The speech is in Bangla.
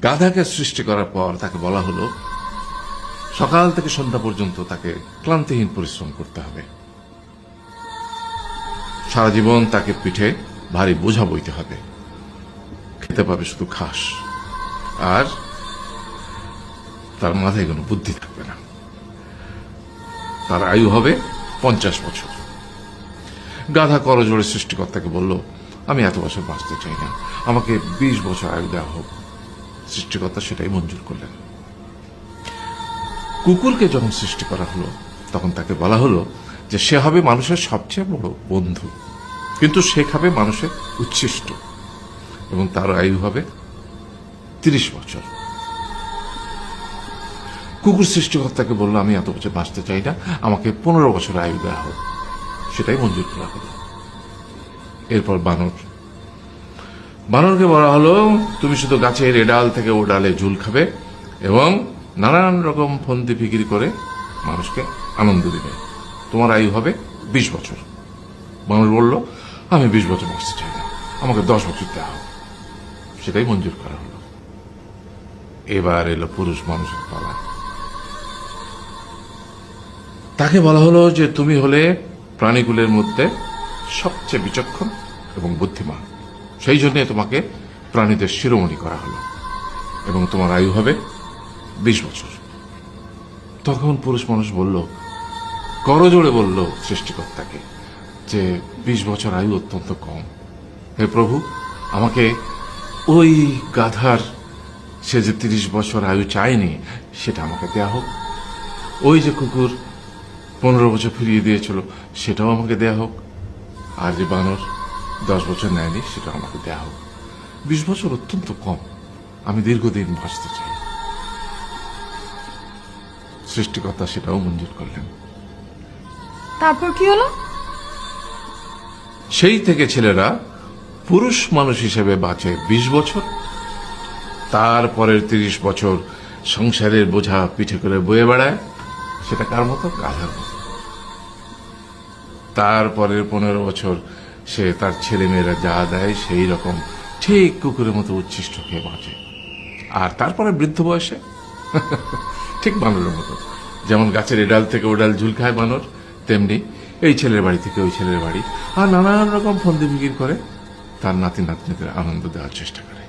গাধাকে সৃষ্টি করার পর তাকে বলা হলো সকাল থেকে সন্ধ্যা পর্যন্ত তাকে ক্লান্তিহীন পরিশ্রম করতে হবে, সারা জীবন তাকে পিঠে ভারী বোঝা বইতে হবে, খেতে পাবে শুধু ঘাস, আর তার মাথায় কোনো বুদ্ধি থাকবে না। তার আয়ু হবে 50 বছর। গাধা করজোড়ে সৃষ্টিকর্তাকে বলল, আমি এত বছর বাঁচতে চাই না, আমাকে 20 বছর আয়ু দেওয়া হোক। সৃষ্টিকর্তা সেটাই মঞ্জুর করলেন। কুকুরকে যখন সৃষ্টি করা হলো তখন তাকে বলা হলো যে সে হবে মানুষের সবচেয়ে বড় বন্ধু, কিন্তু সে খাবে মানুষের উচ্ছিষ্ট, এবং তার আয়ু হবে 30 বছর। কুকুর সৃষ্টিকর্তাকে বলল, আমি এত বছর বাঁচতে চাই না, আমাকে 15 বছর আয়ু দেওয়া হোক। সেটাই মঞ্জুর করা হলো। এরপর বানরকে বলা হলো, তুমি শুধু গাছের এ ডাল থেকে ও ডালে ঝুল খাবে এবং নানান রকম ফন্দি ফিকির করে মানুষকে আনন্দ দিবে, তোমার আয়ু হবে 20 বছর। মানুষ বলল, আমি 20 বছর বাঁচতে চাই না, আমাকে 10 বছর দেওয়া হোক। সেটাই মঞ্জুর করা হলো। এবার এলো পুরুষ মানুষের পালা। তাকে বলা হলো যে তুমি হলে প্রাণীকুলের মধ্যে সবচেয়ে বিচক্ষণ এবং বুদ্ধিমান, সেই জন্য তোমাকে প্রাণীদের শিরোমণি করা হলো এবং তোমার আয়ু হবে 20 বছর। তখন পুরুষ মানুষ বলল, করজোড়ে বলল সৃষ্টিকর্তাকে যে 20 বছর আয়ু অত্যন্ত কম, হে প্রভু, আমাকে ওই গাধার সে যে 30 বছর আয়ু চায়নি সেটা আমাকে দেয়া হোক, ওই যে কুকুর 15 বছর ফিরিয়ে দিয়েছিল সেটাও আমাকে দেয়া হোক, আর যে বানর 10 বছর নেয়নি সেটাও আমাকে দেয়া হোক। 20 বছর অত্যন্ত কম, আমি দীর্ঘদিন বাঁচতে চাই। সৃষ্টিকর্তা সেটাও মঞ্জুর করলেন। তারপর কি হলো? সেই থেকে ছেলেরা পুরুষ মানুষ হিসেবে বাঁচে 20 বছর, তারপরের 30 বছর সংসারের বোঝা পিঠে করে বয়ে বেড়ায়, সেটা কার মতো? গাধার মতো। তারপরের 15 বছর সে তার ছেলে মেয়েরা যা দেয় সেই রকম ঠিক কুকুরের মতো উচ্ছিষ্ট খেয়ে বাঁচে। আর তারপরে বৃদ্ধ বয়সে ঠিক বানরের মতো, যেমন গাছের এডাল থেকে ওডাল ঝুল খায় বানর, তেমনি এই ছেলের বাড়ি থেকে ওই ছেলের বাড়ি, আর নানান রকম ফন্দি ফিকির করে তার নাতি নাতনিদের আনন্দ দেওয়ার চেষ্টা করে।